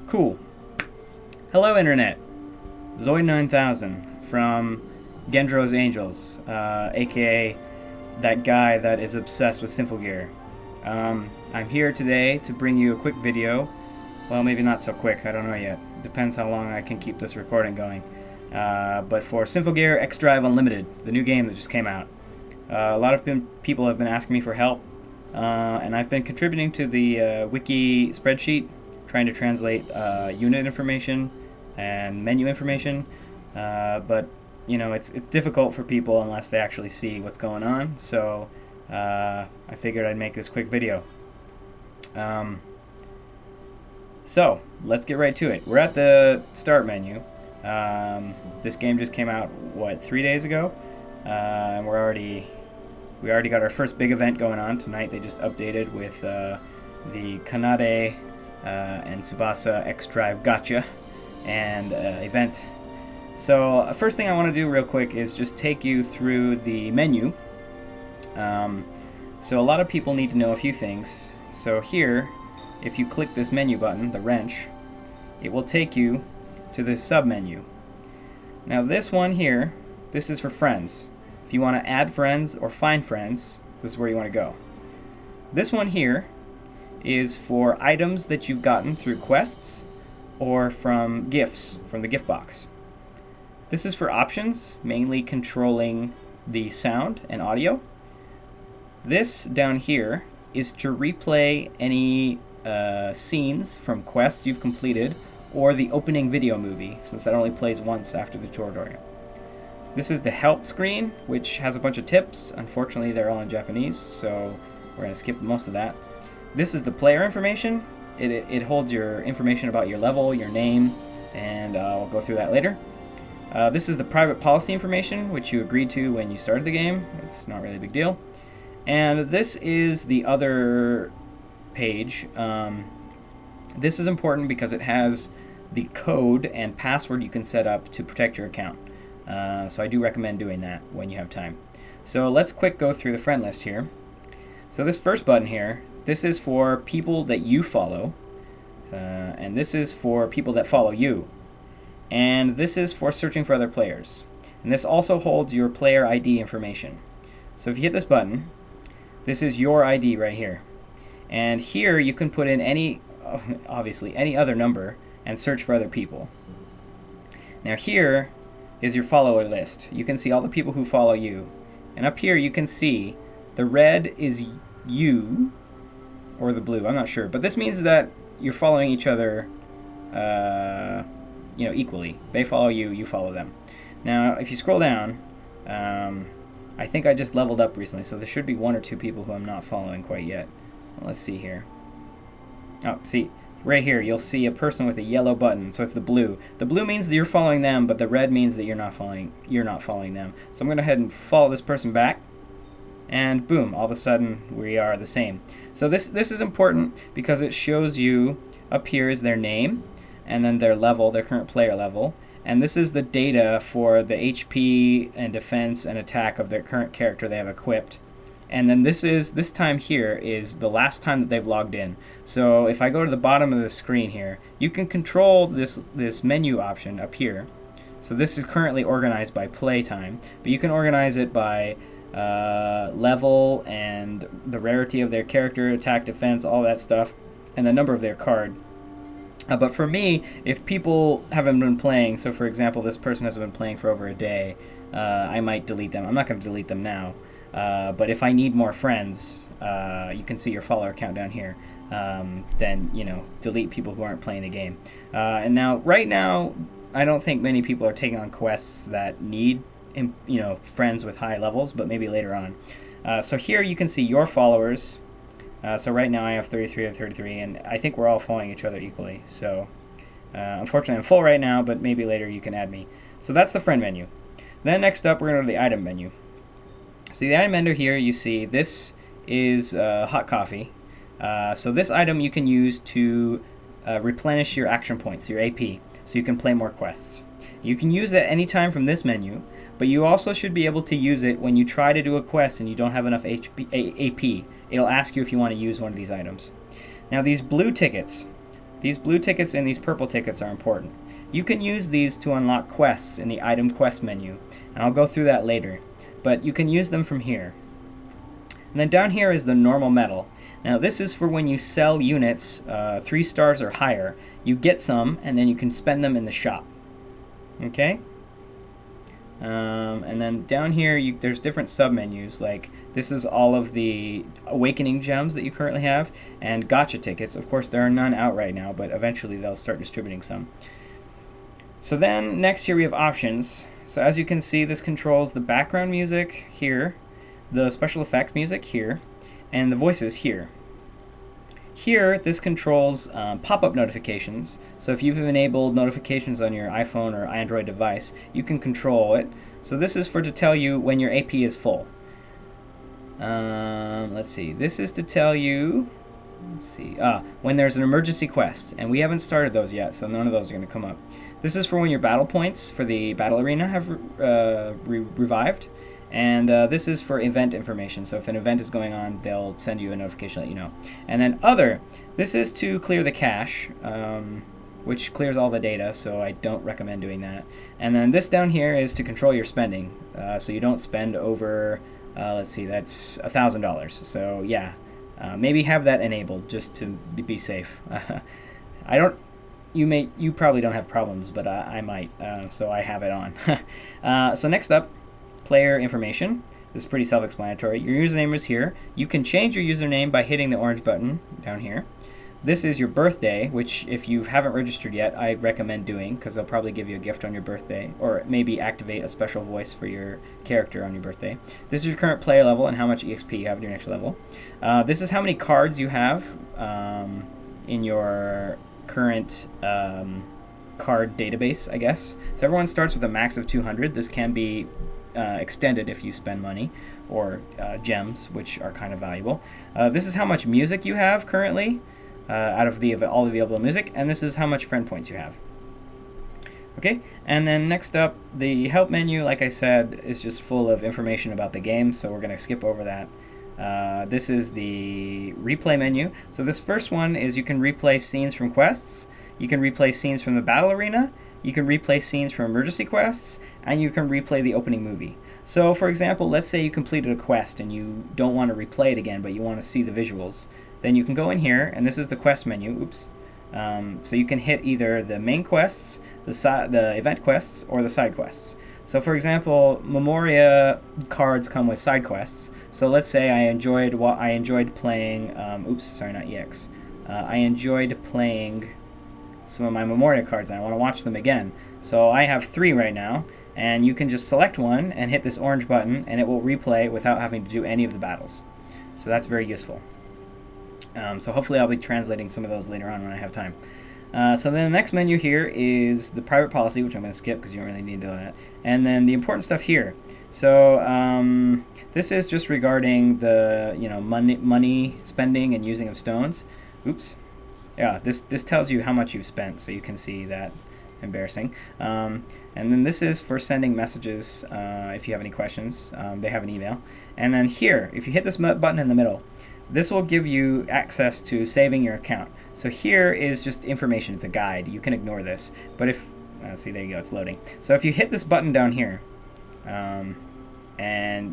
Cool. Hello, Internet. Zoid 9000 from Gendro's Angels, aka that guy that is obsessed with Symphogear. I'm here today to bring you a quick video. Well, maybe not so quick, I don't know yet. Depends how long I can keep this recording going. But for Symphogear X Drive Unlimited, the new game that just came out. A lot of people have been asking me for help, and I've been contributing to the wiki spreadsheet, trying to translate unit information and menu information, but you know, it's difficult for people unless they actually see what's going on, so I figured I'd make this quick video. So let's get right to it. We're at the start menu. This game just came out, what, 3 days ago? And we already got our first big event going on tonight. They just updated with the Kanade and Tsubasa X Drive Gacha and event. So first thing I want to do real quick is just take you through the menu. So a lot of people need to know a few things. So here, if you click this menu button, the wrench, it will take you to this sub-menu. Now this one here, this is for friends. If you want to add friends or find friends, this is where you want to go. This one here is for items that you've gotten through quests or from gifts from the gift box. This is for options, mainly controlling the sound and audio. This down here is to replay any scenes from quests you've completed or the opening video movie, since that only plays once after the tutorial. This is the help screen, which has a bunch of tips. Unfortunately, they're all in Japanese, so we're going to skip most of that. This is the player information. It holds your information about your level, your name, and I'll go through that later. This is the private policy information, which you agreed to when you started the game. It's not really a big deal. And this is the other page. This is important because it has the code and password you can set up to protect your account. So I do recommend doing that when you have time. So let's quick go through the friend list here. So this first button here, this is for people that you follow, and this is for people that follow you. And this is for searching for other players. And this also holds your player ID information. So if you hit this button, this is your ID right here. And here you can put in any, obviously, any other number and search for other people. Now here is your follower list. You can see all the people who follow you. And up here you can see the red is you, or the blue, I'm not sure. But this means that you're following each other equally. They follow you, you follow them. Now if you scroll down, I think I just leveled up recently, so there should be one or two people who I'm not following quite yet. Well, let's see here. Oh, see, right here you'll see a person with a yellow button, so it's the blue. The blue means that you're following them, but the red means that you're not following them. So I'm going to go ahead and follow this person back, and boom, all of a sudden we are the same. So this is important because it shows you up here is their name, and then their level, their current player level. And this is the data for the HP and defense and attack of their current character they have equipped. And then this time here is the last time that they've logged in. So if I go to the bottom of the screen here, you can control this menu option up here. So this is currently organized by playtime, but you can organize it by level and the rarity of their character, attack, defense, all that stuff, and the number of their card. But for me, if people haven't been playing, so for example, this person hasn't been playing for over a day, I might delete them. I'm not going to delete them now. But if I need more friends, you can see your follower count down here. Then, delete people who aren't playing the game. And now, right now, I don't think many people are taking on quests that need, friends with high levels, but maybe later on. So here you can see your followers. So right now I have 33 of 33, and I think we're all following each other equally. So unfortunately I'm full right now, but maybe later you can add me. So that's the friend menu. Then next up we're going to go to the item menu. So the item menu here, you see this is hot coffee. So this item you can use to replenish your action points, your AP, so you can play more quests. You can use it anytime from this menu, but you also should be able to use it when you try to do a quest and you don't have enough AP. It'll ask you if you want to use one of these items. Now these blue tickets, These blue tickets and these purple tickets are important. You can use these to unlock quests in the item quest menu, and I'll go through that later, but you can use them from here. And then down here is the normal metal. Now this is for when you sell units 3 stars or higher. You get some, and then you can spend them in the shop. Okay? And then down here, there's different sub-menus, like this is all of the awakening gems that you currently have, and gacha tickets. Of course, there are none out right now, but eventually they'll start distributing some. So then, next here we have options. So as you can see, this controls the background music here, the special effects music here, and the voices here. Here, this controls pop-up notifications. So if you've enabled notifications on your iPhone or Android device, you can control it. So this is to tell you when your AP is full. Let's see. This is to tell you, when there's an emergency quest. And we haven't started those yet, so none of those are going to come up. This is for when your battle points for the battle arena have revived. And this is for event information. So if an event is going on, they'll send you a notification to let you know. And then other, this is to clear the cache, which clears all the data, so I don't recommend doing that. And then this down here is to control your spending, so you don't spend over, let's see, that's $1,000. So yeah, maybe have that enabled just to be safe. You probably don't have problems, but I might, so I have it on. So next up, player information. This is pretty self-explanatory. Your username is here. You can change your username by hitting the orange button down here. This is your birthday, which if you haven't registered yet, I recommend doing, because they'll probably give you a gift on your birthday, or maybe activate a special voice for your character on your birthday. This is your current player level and how much EXP you have in your next level. This is how many cards you have in your current card database, I guess. So everyone starts with a max of 200. This can be extended if you spend money, or gems, which are kind of valuable. This is how much music you have currently out of all the available music, and this is how much friend points you have. Okay, and then next up, the help menu, like I said, is just full of information about the game, so we're going to skip over that. This is the replay menu. So this first one is you can replay scenes from quests, you can replay scenes from the battle arena, you can replay scenes from emergency quests, and you can replay the opening movie. So for example, let's say you completed a quest and you don't want to replay it again, but you want to see the visuals. Then you can go in here, and this is the quest menu. Oops. So you can hit either the main quests, the event quests, or the side quests. So for example, Memoria cards come with side quests. So let's say I enjoyed playing, I enjoyed playing some of my Memoria cards, and I want to watch them again. So I have 3 right now, and you can just select one and hit this orange button, and it will replay without having to do any of the battles. So that's very useful. So hopefully I'll be translating some of those later on when I have time. So then the next menu here is the private policy, which I'm going to skip because you don't really need to do that. And then the important stuff here. So this is just regarding the money spending and using of stones. Oops. Yeah, this tells you how much you've spent, so you can see that. Embarrassing. And then this is for sending messages if you have any questions. They have an email. And then here, if you hit this button in the middle, this will give you access to saving your account. So here is just information. It's a guide. You can ignore this. But if, see, there you go, it's loading. So if you hit this button down here, and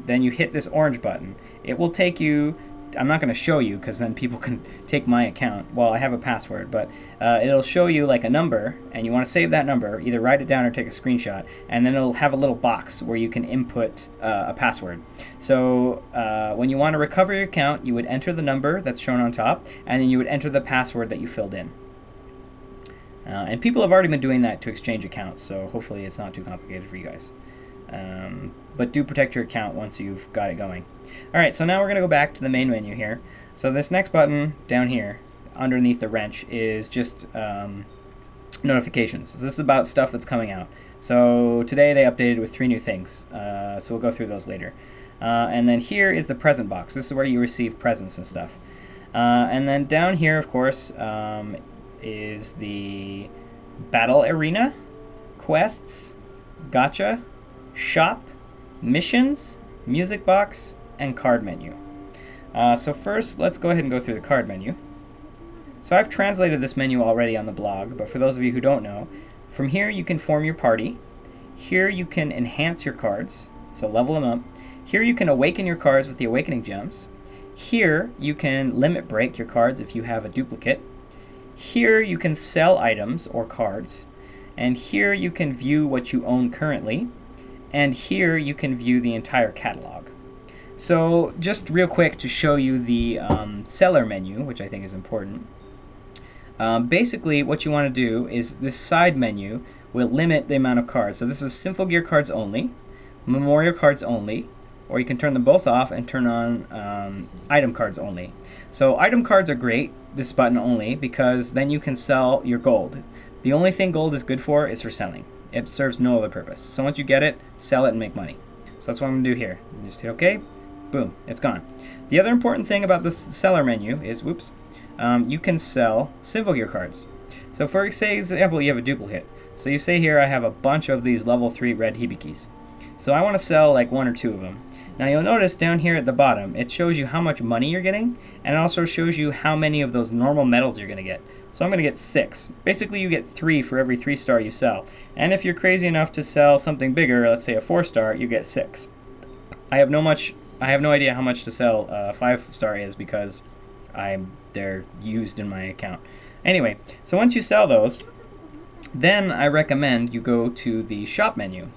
then you hit this orange button, it will take you, I'm not going to show you because then people can take my account. Well, I have a password, but it'll show you like a number, and you want to save that number, either write it down or take a screenshot, and then it'll have a little box where you can input a password. So when you want to recover your account, you would enter the number that's shown on top, and then you would enter the password that you filled in. And people have already been doing that to exchange accounts, so hopefully it's not too complicated for you guys. But do protect your account once you've got it going. Alright, so now we're going to go back to the main menu here. So this next button down here, underneath the wrench, is just notifications. So this is about stuff that's coming out. So today they updated with 3 new things, so we'll go through those later. And then here is the present box. This is where you receive presents and stuff. And then down here, of course, is the battle arena, quests, gacha, shop, missions, Musicbox, and card menu. So first, let's go ahead and go through the card menu. So I've translated this menu already on the blog, but for those of you who don't know, from here you can form your party. Here you can enhance your cards, so level them up. Here you can awaken your cards with the awakening gems. Here you can limit break your cards if you have a duplicate. Here you can sell items or cards. And here you can view what you own currently. And here you can view the entire catalog. So just real quick to show you the seller menu, which I think is important. Basically what you want to do is this side menu will limit the amount of cards. So this is Symphogear cards only, Memorial cards only, or you can turn them both off and turn on item cards only. So item cards are great, this button only, because then you can sell your gold. The only thing gold is good for is for selling. It serves no other purpose. So once you get it, sell it and make money. So that's what I'm going to do here. Just hit OK. Boom, it's gone. The other important thing about this seller menu is, whoops, you can sell Symphogear cards. So for example, you have a duplicate. So you say here, I have a bunch of these level 3 red hibikis. So I want to sell like 1 or 2 of them. Now you'll notice down here at the bottom, it shows you how much money you're getting, and it also shows you how many of those normal medals you're going to get. So I'm going to get 6. Basically you get 3 for every 3-star you sell. And if you're crazy enough to sell something bigger, let's say a 4-star, you get 6. I have no idea how much to sell a 5-star is because they're used in my account. Anyway, so once you sell those, then I recommend you go to the shop menu.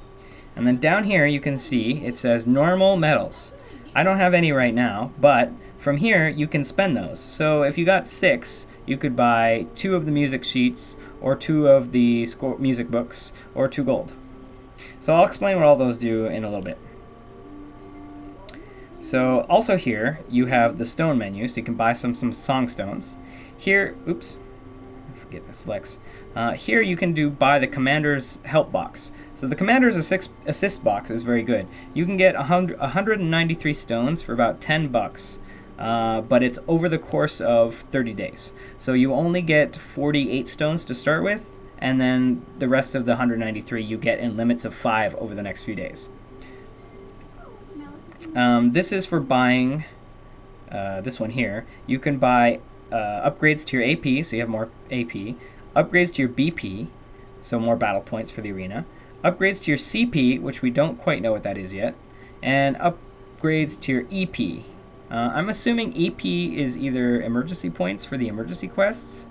And then down here you can see it says normal medals. I don't have any right now, but from here you can spend those. So if you got 6, you could buy 2 of the music sheets, or 2 of the music books, or 2 gold. So I'll explain what all those do in a little bit. So also here you have the stone menu, so you can buy some song stones. Here, oops, I forget the selects. Here you can buy the commander's help box. So the commander's assist box is very good. You can get 193 stones for about 10 bucks, but it's over the course of 30 days. So you only get 48 stones to start with, and then the rest of the 193 you get in limits of 5 over the next few days. This is for buying this one here. You can buy upgrades to your AP, so you have more AP, upgrades to your BP, so more battle points for the arena, upgrades to your CP, which we don't quite know what that is yet, and upgrades to your EP. I'm assuming EP is either emergency points for the emergency quests,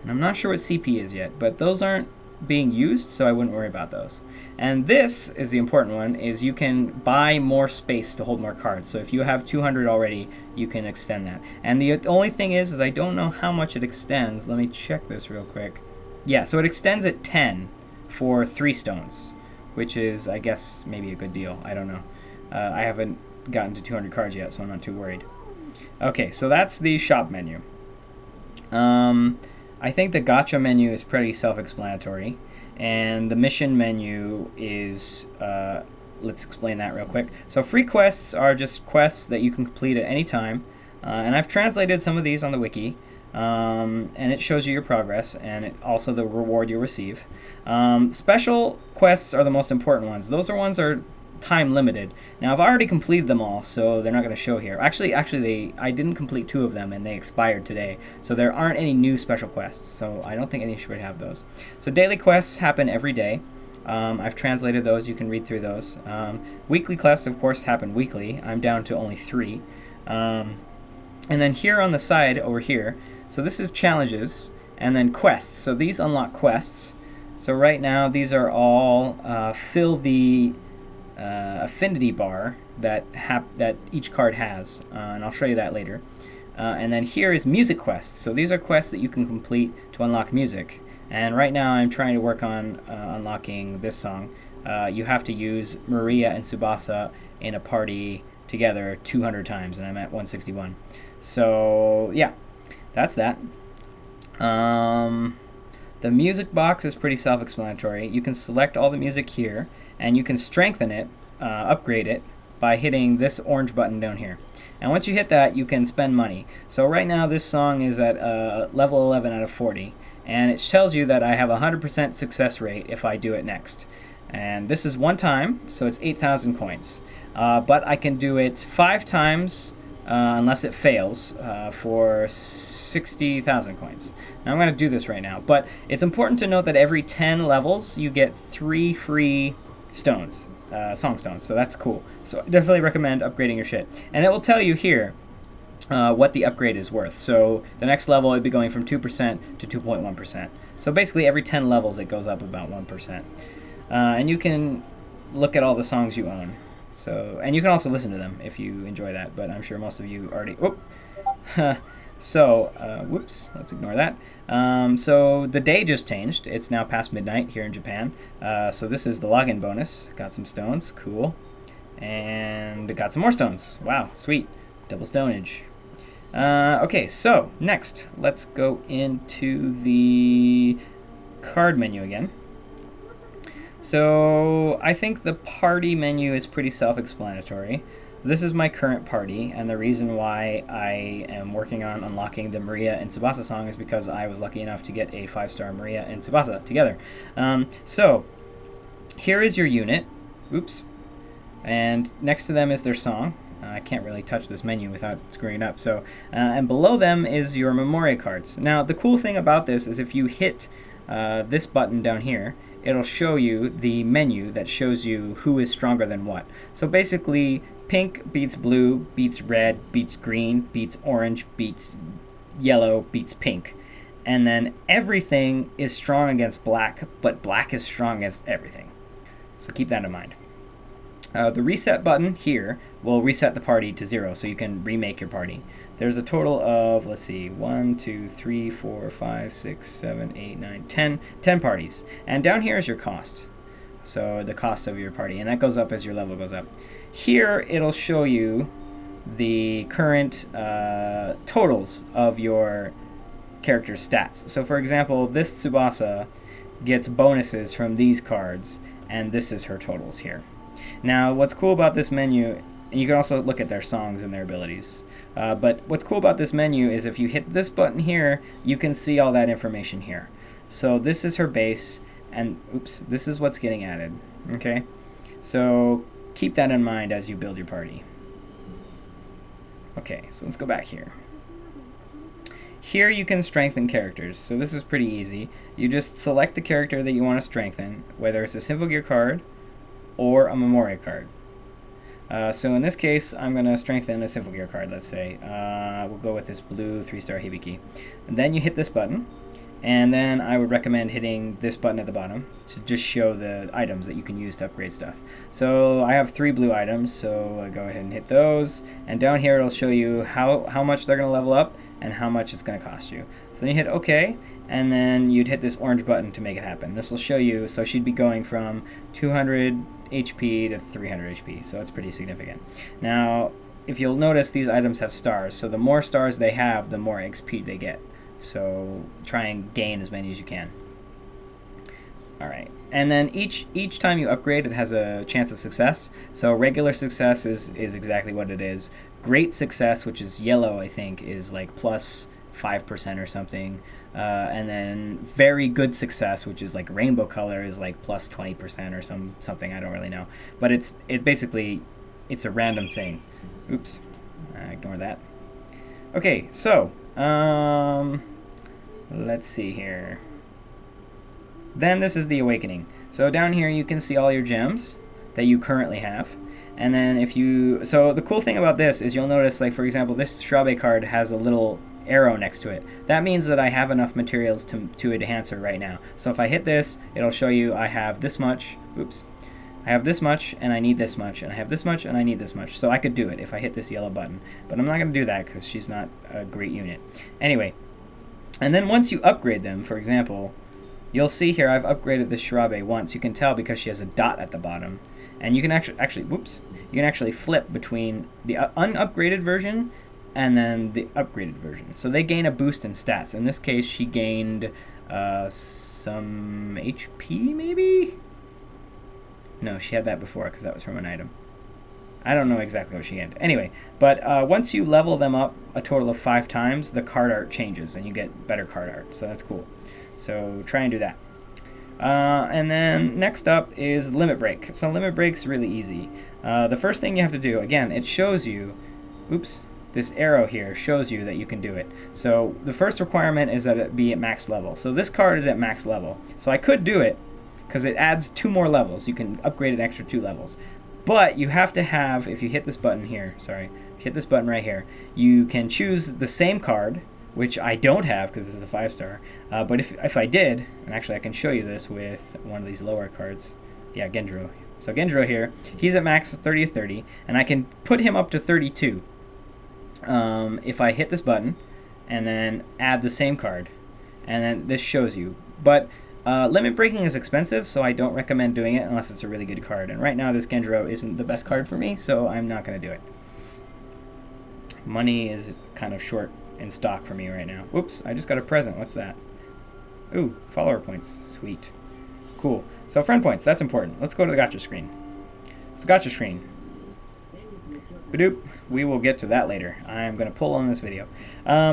and I'm not sure what CP is yet, but those aren't being used, so I wouldn't worry about those. And this is the important one, is you can buy more space to hold more cards. So if you have 200 already, you can extend that. And the only thing is I don't know how much it extends. Let me check this real quick. Yeah, so it extends at 10 for 3 stones, which is, I guess, maybe a good deal. I don't know. I haven't gotten to 200 cards yet, so I'm not too worried. Okay, so that's the shop menu. I think the gacha menu is pretty self-explanatory. And the mission menu is, let's explain that real quick. So free quests are just quests that you can complete at any time. And I've translated some of these on the wiki. And it shows you your progress and also the reward you'll receive. Special quests are the most important ones. Those are ones that are time limited. Now I've already completed them all, so they're not going to show here. Actually, I didn't complete 2 of them and they expired today. So there aren't any new special quests, so I don't think any should have those. So daily quests happen every day. I've translated those, you can read through those. Weekly quests, of course, happen weekly. I'm down to only 3. And then here on the side over here, so this is challenges and then quests. So these unlock quests. So right now these are all fill the affinity bar that each card has, and I'll show you that later. And then here is music quests. So these are quests that you can complete to unlock music. And right now I'm trying to work on unlocking this song. You have to use Maria and Tsubasa in a party together 200 times, and I'm at 161. So yeah, that's that. The music box is pretty self-explanatory. You can select all the music here, and you can strengthen it, upgrade it, by hitting this orange button down here. And once you hit that, you can spend money. So right now this song is at level 11 out of 40, and it tells you that I have a 100% success rate if I do it next. And this is one time, so it's 8,000 coins. But I can do it 5 times unless it fails for 60,000 coins. Now I'm going to do this right now, but it's important to note that every 10 levels you get 3 free stones, song stones, so that's cool. So I definitely recommend upgrading your shit. And it will tell you here what the upgrade is worth. So the next level it'd be going from 2% to 2.1%. So basically every 10 levels it goes up about 1%. And you can look at all the songs you own. So, and you can also listen to them if you enjoy that, but I'm sure most of you already... whoops, let's ignore that. So the day just changed. It's now past midnight here in Japan. So this is the login bonus. Got some stones, cool. And got some more stones. Wow, sweet. Double stonage. Okay, so next, let's go into the card menu again. So I think the party menu is pretty self-explanatory. This is my current party, and the reason why I am working on unlocking the Maria and Tsubasa song is because I was lucky enough to get a 5-star Maria and Tsubasa together. So here is your unit. Oops. And next to them is their song. I can't really touch this menu without screwing it up. So, and below them is your memoria cards. Now, the cool thing about this is if you hit this button down here, it'll show you the menu that shows you who is stronger than what. So basically, pink beats blue, beats red, beats green, beats orange, beats yellow, beats pink. And then everything is strong against black, but black is strong against everything. So keep that in mind. The reset button here will reset the party to 0, so you can remake your party. There's a total of, let's see, 1, 2, 3, 4, 5, 6, 7, 8, 9, 10 parties. And down here is your cost. So the cost of your party, and that goes up as your level goes up. Here it'll show you the current totals of your character's stats. So for example, this Tsubasa gets bonuses from these cards, and this is her totals here. Now, what's cool about this menu, and you can also look at their songs and their abilities, but what's cool about this menu is if you hit this button here, you can see all that information here. So this is her base, and oops, this is what's getting added, okay? So keep that in mind as you build your party. Okay, so let's go back here. Here you can strengthen characters, so this is pretty easy. You just select the character that you want to strengthen, whether it's a Symphogear card or a Memoria card. So in this case, I'm going to strengthen a Symphogear card, let's say. We'll go with this blue 3-star Hibiki. And then you hit this button, and then I would recommend hitting this button at the bottom to just show the items that you can use to upgrade stuff. So I have 3 blue items, so I go ahead and hit those. And down here it'll show you how much they're going to level up and how much it's going to cost you. So then you hit OK, and then you'd hit this orange button to make it happen. This will show you, so she'd be going from 200 HP to 300 HP, so it's pretty significant. Now, if you'll notice, these items have stars, so the more stars they have, the more XP they get. So try and gain as many as you can. Alright, and then each time you upgrade, it has a chance of success. So regular success is exactly what it is. Great success, which is yellow, I think, is like plus 5% or something. And then very good success, which is like rainbow color, is like plus 20% or something. I don't really know. But it's a random thing. Oops. Ignore that. Okay, so let's see here. Then this is the awakening. So down here you can see all your gems that you currently have. And then so the cool thing about this is you'll notice, like for example, this Shirabe card has a little arrow next to it. That means that I have enough materials to enhance her right now. So if I hit this, it'll show you I have this much. Oops. I have this much, and I need this much, and I have this much, and I need this much. So I could do it if I hit this yellow button. But I'm not going to do that because she's not a great unit. Anyway, and then once you upgrade them, for example, you'll see here I've upgraded this Shirabe once. You can tell because she has a dot at the bottom. And you can you can actually flip between the unupgraded version and then the upgraded version. So they gain a boost in stats. In this case, she gained some HP, maybe? No, she had that before because that was from an item. I don't know exactly what she gained. Anyway, but once you level them up a total of 5 times, the card art changes and you get better card art. So that's cool. So try and do that. And then next up is Limit Break. So Limit Break's really easy. The first thing you have to do, again, it shows you, oops, this arrow here shows you that you can do it. So the first requirement is that it be at max level. So this card is at max level. So I could do it because it adds 2 more levels. You can upgrade an extra 2 levels. But you have to have, if you hit this button here, sorry, if you hit this button right here, you can choose the same card, which I don't have because this is a 5-star. But if I did, and actually I can show you this with one of these lower cards. Yeah, Gendro. So Gendro here, he's at max 30 of 30, and I can put him up to 32 if I hit this button and then add the same card. And then this shows you. But limit breaking is expensive, so I don't recommend doing it unless it's a really good card. And right now this Gendro isn't the best card for me, so I'm not going to do it. Money is kind of short in stock for me right now. Whoops, I just got a present. What's that? Ooh, follower points. Sweet. Cool. So friend points, that's important. Let's go to the gacha screen. It's the gacha screen. Badoop. We will get to that later. I'm going to pull on this video.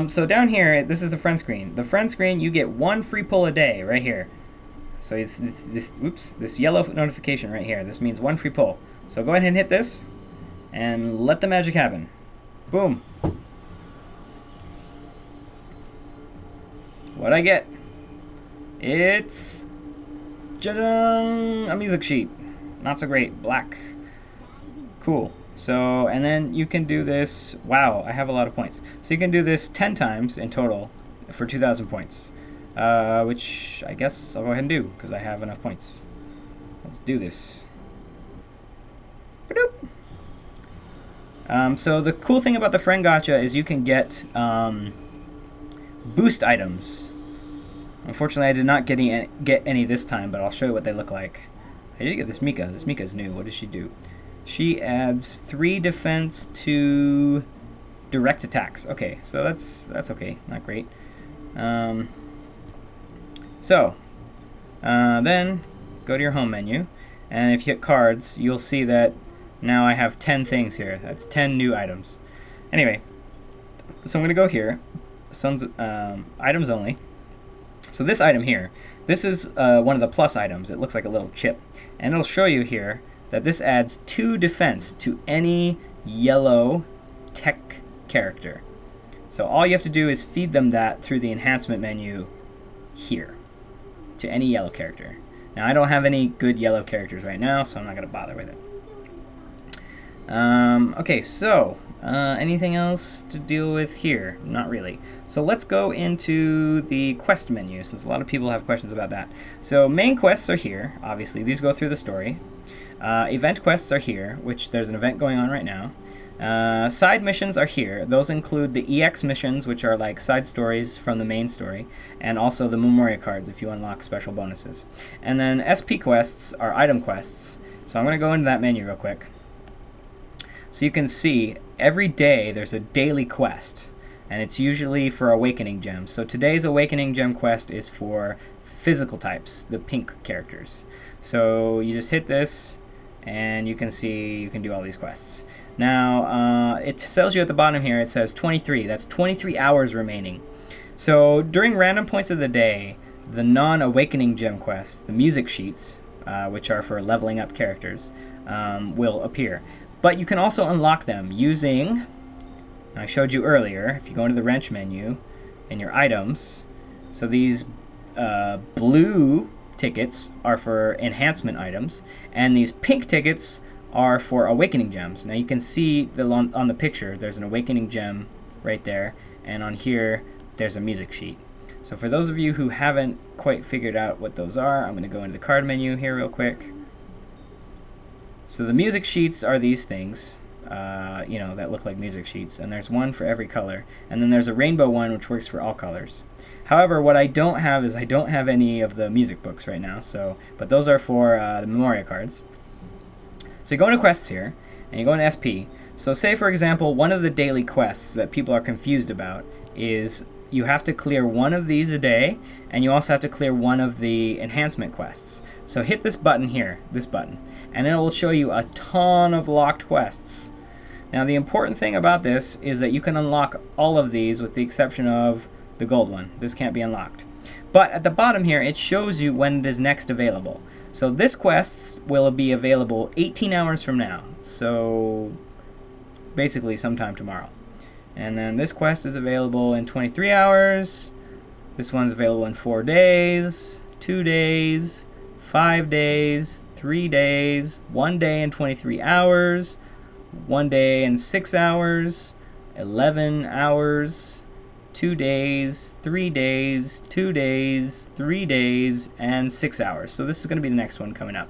So down here, this is the friend screen. The friend screen, you get 1 free pull a day right here. So it's this yellow notification right here. This means 1 free pull. So go ahead and hit this and let the magic happen. Boom. What'd I get? It's a music sheet. Not so great. Black. Cool. So, and then you can do this. Wow, I have a lot of points. So you can do this 10 times in total for 2,000 points. Which I guess I'll go ahead and do because I have enough points. Let's do this. So the cool thing about the friend gacha is you can get boost items. Unfortunately, I did not get any this time, but I'll show you what they look like. I did get this Mika. This Mika's new. What does she do? She adds 3 defense to direct attacks. Okay, so that's okay. Not great. Then go to your home menu, and if you hit cards, you'll see that now I have 10 things here. That's 10 new items. Anyway, so I'm going to go here. Items only. So this item here, this is one of the plus items. It looks like a little chip. And it'll show you here that this adds 2 defense to any yellow tech character. So all you have to do is feed them that through the enhancement menu here to any yellow character. Now I don't have any good yellow characters right now, so I'm not going to bother with it. Okay, so anything else to deal with here? Not really. So let's go into the quest menu, since a lot of people have questions about that. So main quests are here, obviously. These go through the story. Event quests are here, which there's an event going on right now. Side missions are here. Those include the EX missions, which are like side stories from the main story, and also the Memoria cards if you unlock special bonuses. And then SP quests are item quests. So I'm going to go into that menu real quick. So you can see every day there's a daily quest, and it's usually for Awakening Gems. So today's Awakening Gem quest is for physical types, the pink characters. So you just hit this, and you can see you can do all these quests. Now, it tells you at the bottom here, it says 23. That's 23 hours remaining. So during random points of the day, the non-Awakening Gem quests, the music sheets, which are for leveling up characters, will appear. But you can also unlock them using, I showed you earlier, if you go into the wrench menu and your items, so these blue tickets are for enhancement items, and these pink tickets are for Awakening Gems. Now you can see on the picture, there's an Awakening Gem right there, and on here, there's a music sheet. So for those of you who haven't quite figured out what those are, I'm going to go into the card menu here real quick. So the music sheets are these things, that look like music sheets, and there's one for every color. And then there's a rainbow one which works for all colors. However, what I don't have is I don't have any of the music books right now, but those are for the Memoria cards. So you go into quests here, and you go into SP. So say, for example, one of the daily quests that people are confused about is you have to clear one of these a day, and you also have to clear one of the enhancement quests. So hit this button here, this button, and it will show you a ton of locked quests. Now the important thing about this is that you can unlock all of these with the exception of the gold one. This can't be unlocked. But at the bottom here, it shows you when it is next available. So this quest will be available 18 hours from now. So basically sometime tomorrow. And then this quest is available in 23 hours. This one's available in 4 days, 2 days, 5 days, 3 days, 1 day and 23 hours, 1 day and 6 hours, 11 hours, 2 days, 3 days, 2 days, 3 days, and 6 hours. So this is going to be the next one coming up.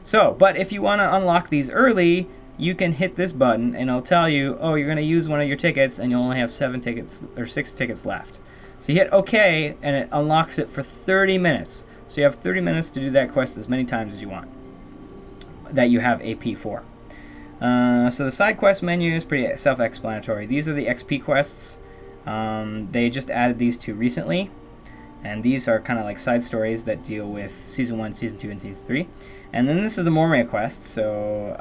So, but if you want to unlock these early, you can hit this button and it'll tell you, oh, you're going to use one of your tickets and you'll only have 7 tickets or 6 tickets left. So you hit OK and it unlocks it for 30 minutes. So you have 30 minutes to do that quest as many times as you want that you have AP for. So the side quest menu is pretty self-explanatory. These are the XP quests. They just added these two recently. And these are kind of like side stories that deal with Season 1, Season 2, and Season 3. And then this is a Mormia quest. So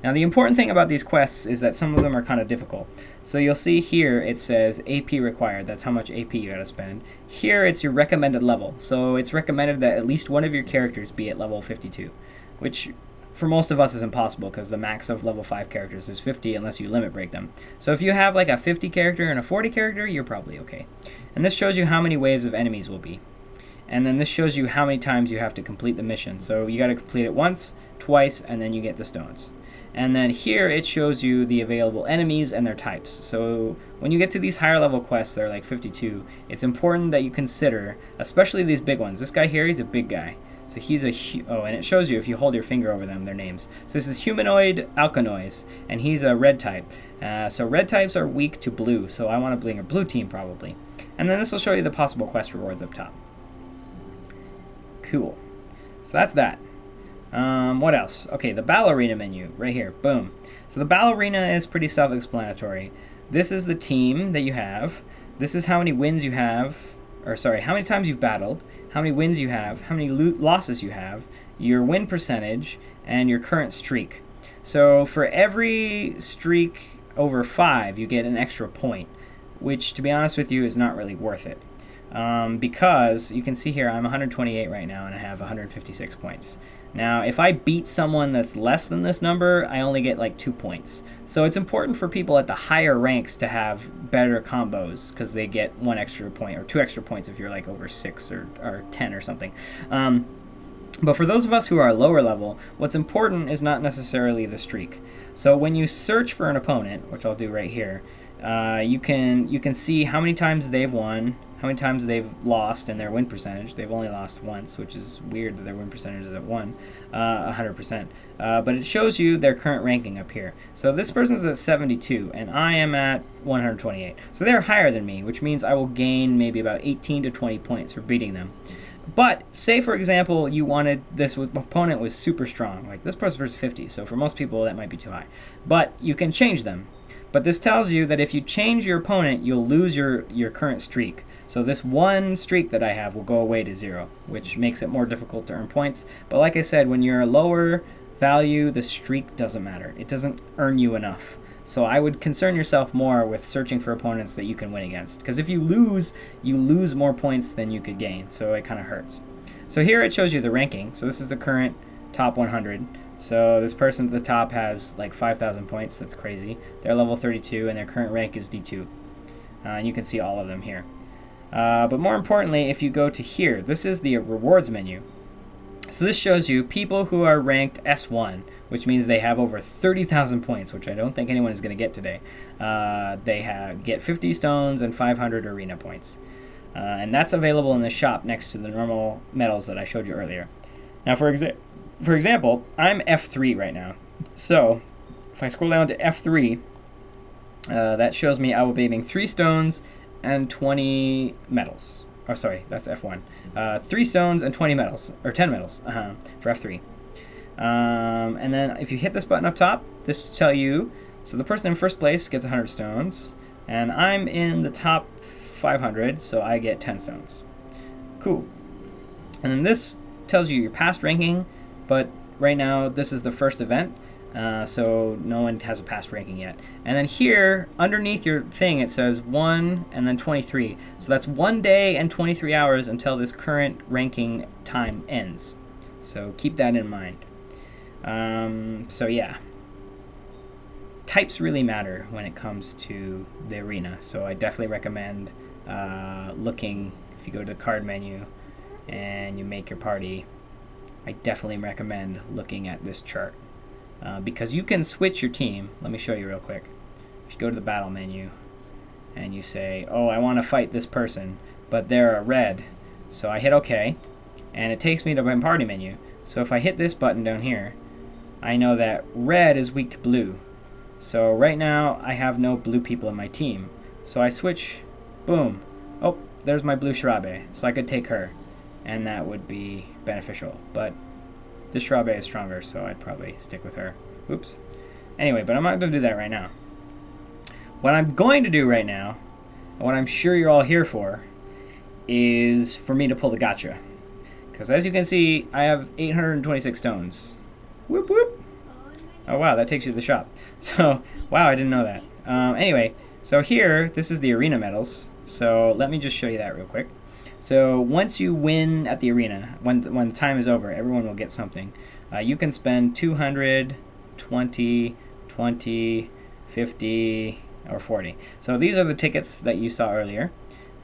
now the important thing about these quests is that some of them are kind of difficult. So you'll see here it says AP required. That's how much AP you gotta spend. Here it's your recommended level. So it's recommended that at least one of your characters be at level 52, which for most of us is impossible because the max of level 5 characters is 50 unless you limit break them. So if you have like a 50 character and a 40 character, you're probably okay. And this shows you how many waves of enemies will be. And then this shows you how many times you have to complete the mission. So you got to complete it once, twice, and then you get the stones. And then here it shows you the available enemies and their types. So when you get to these higher level quests that are like 52, it's important that you consider, especially these big ones. This guy here, he's a big guy. So he's and it shows you if you hold your finger over them, their names. So this is Humanoid Alkanoids, and he's a red type. So red types are weak to blue, so I want to bring a blue team probably. And then this will show you the possible quest rewards up top. Cool. So that's that. What else? Okay, the Battle Arena menu, right here, boom. So the Battle Arena is pretty self-explanatory. This is the team that you have. This is how many wins you have, or sorry, how many times you've battled, how many wins you have, how many losses you have, your win percentage, and your current streak. So for every streak over 5, you get an extra point, which to be honest with you is not really worth it. Because you can see here I'm 128 right now and I have 156 points. Now if I beat someone that's less than this number, I only get like 2 points. So it's important for people at the higher ranks to have better combos because they get 1 extra point or 2 extra points if you're like over 6 or 10 or something. But for those of us who are lower level, what's important is not necessarily the streak. So when you search for an opponent, which I'll do right here, you can see how many times they've won, how many times they've lost, and their win percentage. They've only lost once, which is weird that their win percentage is at 100%. But it shows you their current ranking up here. So this person's at 72, and I am at 128. So they're higher than me, which means I will gain maybe about 18 to 20 points for beating them. But say, for example, you wanted this opponent was super strong. Like this person was 50, so for most people that might be too high. But you can change them. But this tells you that if you change your opponent, you'll lose your current streak. So this one streak that I have will go away to 0, which makes it more difficult to earn points. But like I said, when you're a lower value, the streak doesn't matter. It doesn't earn you enough. So I would concern yourself more with searching for opponents that you can win against. Because if you lose more points than you could gain. So it kind of hurts. So here it shows you the ranking. So this is the current top 100. So this person at the top has like 5,000 points. That's crazy. They're level 32 and their current rank is D2. And you can see all of them here. But more importantly, if you go to here, this is the rewards menu. So this shows you people who are ranked S1, which means they have over 30,000 points, which I don't think anyone is going to get today. They get 50 stones and 500 arena points. And that's available in the shop next to the normal medals that I showed you earlier. Now, for example, I'm F3 right now. So if I scroll down to F3, that shows me I will be getting 3 stones and 20 medals. Oh, sorry, that's F1. 3 stones and 20 medals, or 10 medals for F3. And then if you hit this button up top, this will tell you, so the person in first place gets 100 stones, and I'm in the top 500, so I get 10 stones. Cool. And then this tells you your past ranking, but right now this is the first event, so no one has a past ranking yet. And then here, underneath your thing, it says 1 and then 23. So that's 1 day and 23 hours until this current ranking time ends. So keep that in mind. So yeah. types really matter when it comes to the arena, so I definitely recommend looking. If you go to the card menu and you make your party, I definitely recommend looking at this chart because you can switch your team. Let me show you real quick. If you go to the battle menu and you say, oh, I want to fight this person, but they're a red, so I hit OK, and it takes me to my party menu. So if I hit this button down here, I know that red is weak to blue. So right now I have no blue people in my team. So I switch, boom. Oh, there's my blue Shirabe, so I could take her, and that would be beneficial. But this Shirabe is stronger, so I'd probably stick with her. Oops. Anyway, but I'm not going to do that right now. What I'm going to do right now, and what I'm sure you're all here for, is for me to pull the gacha. Because as you can see, I have 826 stones. Whoop whoop. Oh wow, that takes you to the shop. So, wow, I didn't know that. Anyway, so here, this is the arena medals. So let me just show you that real quick. So once you win at the arena, when the time is over, everyone will get something. You can spend 200, 20, 20, 50, or 40. So these are the tickets that you saw earlier.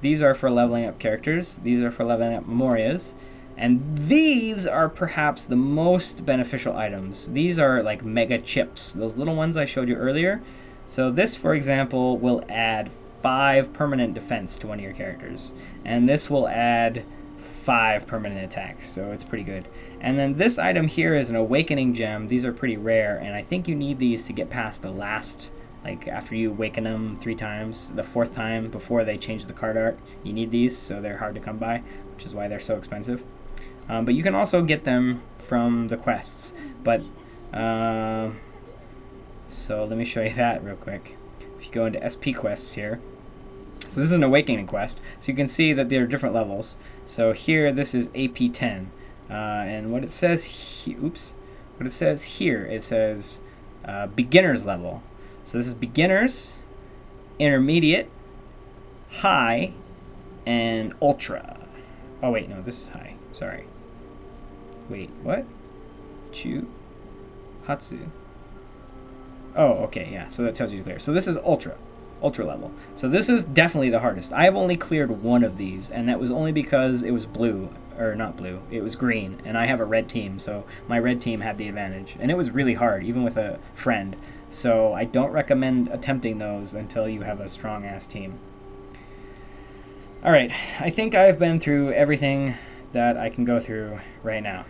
These are for leveling up characters. These are for leveling up memorias. And these are perhaps the most beneficial items. These are like mega chips, those little ones I showed you earlier. So this, for example, will add 5 permanent defense to one of your characters. And this will add 5 permanent attacks, so it's pretty good. And then this item here is an awakening gem. These are pretty rare, and I think you need these to get past the last, like after you awaken them 3 times, the 4th time before they change the card art. You need these, so they're hard to come by, which is why they're so expensive. But you can also get them from the quests. But so let me show you that real quick. If you go into SP quests here, so this is an awakening quest. So you can see that there are different levels. So here, this is AP 10, and what it says, what it says here, it says beginners level. So this is beginners, intermediate, high, and ultra. Oh wait, no, this is high. Sorry. Wait, what? Chu? Hatsu? Oh, okay, yeah, so that tells you to clear. So this is ultra level. So this is definitely the hardest. I have only cleared one of these, and that was only because it was blue, or not blue, it was green, and I have a red team, so my red team had the advantage. And it was really hard, even with a friend. So I don't recommend attempting those until you have a strong-ass team. Alright, I think I've been through everything that I can go through right now.